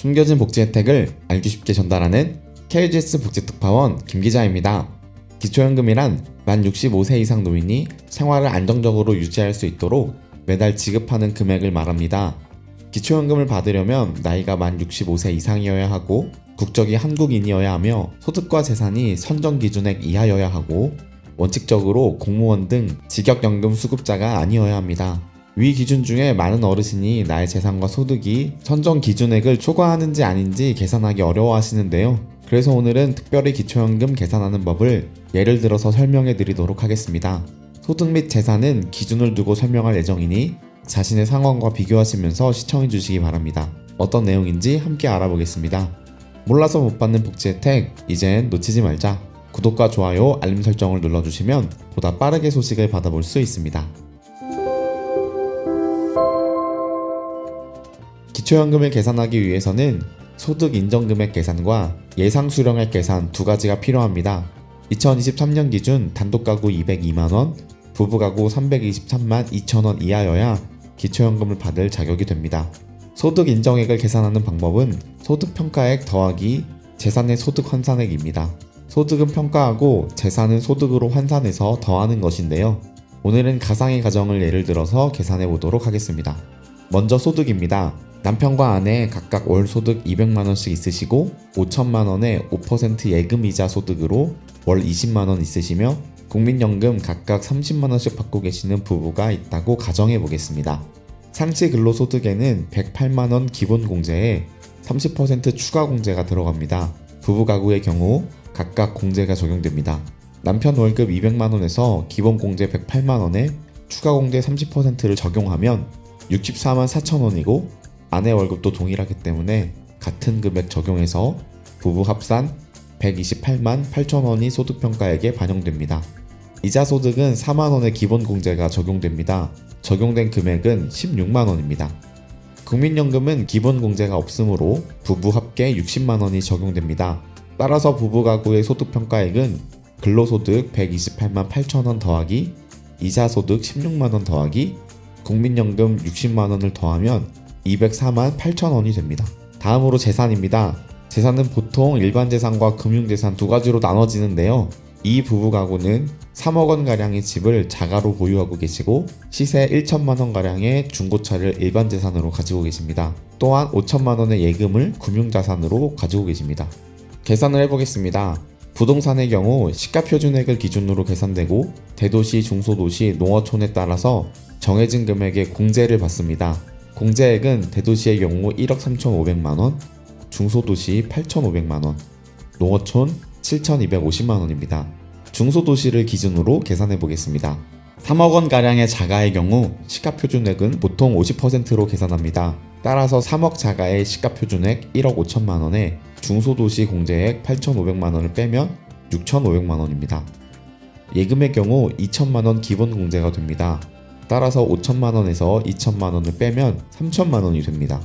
숨겨진 복지 혜택을 알기 쉽게 전달하는 KGS 복지특파원 김기자입니다. 기초연금이란 만 65세 이상 노인이 생활을 안정적으로 유지할 수 있도록 매달 지급하는 금액을 말합니다. 기초연금을 받으려면 나이가 만 65세 이상이어야 하고 국적이 한국인이어야 하며 소득과 재산이 선정 기준액 이하여야 하고 원칙적으로 공무원 등 직역연금 수급자가 아니어야 합니다. 위 기준 중에 많은 어르신이 나의 재산과 소득이 선정 기준액을 초과하는지 아닌지 계산하기 어려워하시는데요. 그래서 오늘은 특별히 기초연금 계산하는 법을 예를 들어서 설명해 드리도록 하겠습니다. 소득 및 재산은 기준을 두고 설명할 예정이니 자신의 상황과 비교하시면서 시청해 주시기 바랍니다. 어떤 내용인지 함께 알아보겠습니다. 몰라서 못 받는 복지 혜택, 이젠 놓치지 말자. 구독과 좋아요, 알림 설정을 눌러주시면 보다 빠르게 소식을 받아볼 수 있습니다. 기초연금을 계산하기 위해서는 소득 인정금액 계산과 예상 수령액 계산 두 가지가 필요합니다. 2023년 기준 단독가구 202만원, 부부가구 323만 2천원 이하여야 기초연금을 받을 자격이 됩니다. 소득 인정액을 계산하는 방법은 소득평가액 더하기 재산의 소득 환산액입니다. 소득은 평가하고 재산은 소득으로 환산해서 더하는 것인데요. 오늘은 가상의 가정을 예를 들어서 계산해 보도록 하겠습니다. 먼저 소득입니다. 남편과 아내 각각 월 소득 200만원씩 있으시고 5천만원의 5% 예금이자 소득으로 월 20만원 있으시며 국민연금 각각 30만원씩 받고 계시는 부부가 있다고 가정해 보겠습니다. 상시 근로소득에는 108만원 기본 공제에 30% 추가 공제가 들어갑니다. 부부 가구의 경우 각각 공제가 적용됩니다. 남편 월급 200만원에서 기본 공제 108만원에 추가 공제 30%를 적용하면 64만 4천원이고 아내 월급도 동일하기 때문에 같은 금액 적용해서 부부 합산 128만 8천원이 소득평가액에 반영됩니다. 이자 소득은 4만원의 기본 공제가 적용됩니다. 적용된 금액은 16만원입니다. 국민연금은 기본 공제가 없으므로 부부 합계 60만원이 적용됩니다. 따라서 부부 가구의 소득평가액은 근로소득 128만 8천원 더하기 이자 소득 16만원 더하기 국민연금 60만원을 더하면 204만 8천원이 됩니다. 다음으로 재산입니다. 재산은 보통 일반재산과 금융재산 두 가지로 나눠지는데요. 이 부부 가구는 3억원가량의 집을 자가로 보유하고 계시고 시세 1천만원가량의 중고차를 일반재산으로 가지고 계십니다. 또한 5천만원의 예금을 금융자산으로 가지고 계십니다. 계산을 해보겠습니다. 부동산의 경우 시가표준액을 기준으로 계산되고 대도시, 중소도시, 농어촌에 따라서 정해진 금액의 공제를 받습니다. 공제액은 대도시의 경우 1억 3,500만원, 중소도시 8,500만원, 농어촌 7,250만원입니다. 중소도시를 기준으로 계산해 보겠습니다. 3억원가량의 자가의 경우 시가표준액은 보통 50%로 계산합니다. 따라서 3억 자가의 시가표준액 1억 5천만원에 중소도시 공제액 8,500만원을 빼면 6,500만원입니다. 예금의 경우 2천만원 기본 공제가 됩니다. 따라서 5천만원에서 2천만원을 빼면 3천만원이 됩니다.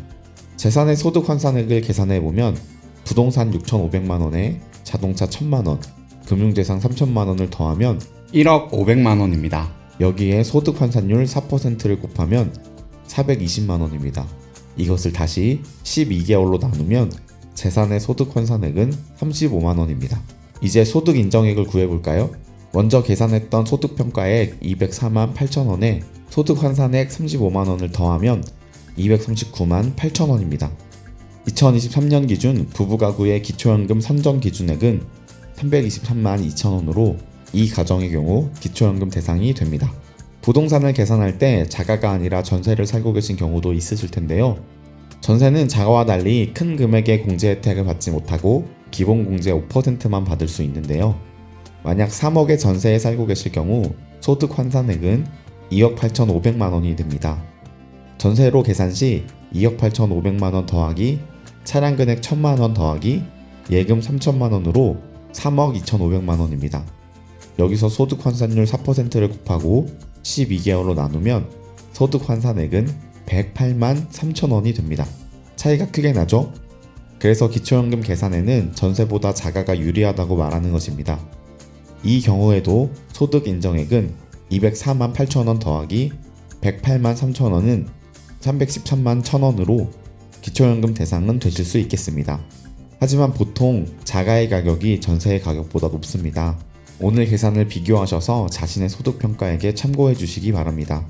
재산의 소득 환산액을 계산해보면 부동산 6,500만원에 자동차 1,000만원, 금융재산 3천만원을 더하면 1억 500만원입니다. 여기에 소득 환산율 4%를 곱하면 420만원입니다. 이것을 다시 12개월로 나누면 재산의 소득 환산액은 35만원입니다. 이제 소득 인정액을 구해볼까요? 먼저 계산했던 소득평가액 204만 8천원에 소득 환산액 35만원을 더하면 239만 8천원입니다. 2023년 기준 부부가구의 기초연금 선정 기준액은 323만 2천원으로 이 가정의 경우 기초연금 대상이 됩니다. 부동산을 계산할 때 자가가 아니라 전세를 살고 계신 경우도 있으실 텐데요. 전세는 자가와 달리 큰 금액의 공제 혜택을 받지 못하고 기본 공제 5%만 받을 수 있는데요. 만약 3억의 전세에 살고 계실 경우 소득 환산액은 2억 8,500만원이 됩니다. 전세로 계산 시 2억 8,500만원 더하기 차량 금액 1,000만원 더하기 예금 3천만원으로 3억 2,500만원입니다. 여기서 소득 환산율 4%를 곱하고 12개월로 나누면 소득 환산액은 108만 3천원이 됩니다. 차이가 크게 나죠? 그래서 기초연금 계산에는 전세보다 자가가 유리하다고 말하는 것입니다. 이 경우에도 소득 인정액은 204만 8천원 더하기 108만 3천원은 313만 1천원으로 기초연금 대상은 되실 수 있겠습니다. 하지만 보통 자가의 가격이 전세의 가격보다 높습니다. 오늘 계산을 비교하셔서 자신의 소득 평가액에 참고해 주시기 바랍니다.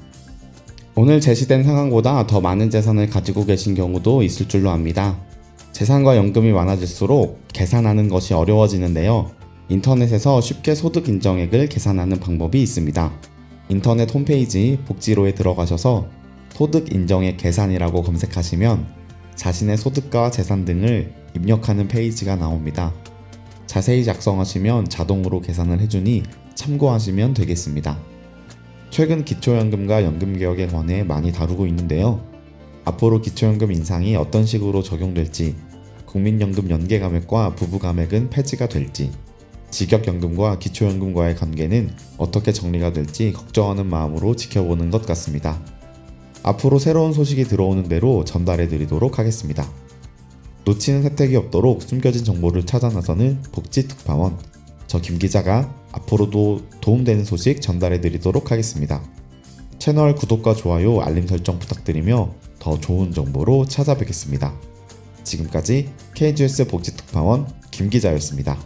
오늘 제시된 상황보다 더 많은 재산을 가지고 계신 경우도 있을 줄로 압니다. 재산과 연금이 많아질수록 계산하는 것이 어려워지는데요. 인터넷에서 쉽게 소득 인정액을 계산하는 방법이 있습니다. 인터넷 홈페이지 복지로에 들어가셔서 소득 인정액 계산이라고 검색하시면 자신의 소득과 재산 등을 입력하는 페이지가 나옵니다. 자세히 작성하시면 자동으로 계산을 해주니 참고하시면 되겠습니다. 최근 기초연금과 연금개혁에 관해 많이 다루고 있는데요. 앞으로 기초연금 인상이 어떤 식으로 적용될지, 국민연금 연계감액과 부부감액은 폐지가 될지, 직역연금과 기초연금과의 관계는 어떻게 정리가 될지 걱정하는 마음으로 지켜보는 것 같습니다. 앞으로 새로운 소식이 들어오는 대로 전달해 드리도록 하겠습니다. 놓치는 혜택이 없도록 숨겨진 정보를 찾아 나서는 복지특파원, 저 김기자가 앞으로도 도움되는 소식 전달해 드리도록 하겠습니다. 채널 구독과 좋아요, 알림 설정 부탁드리며 더 좋은 정보로 찾아뵙겠습니다. 지금까지 KGS 복지특파원 김기자였습니다.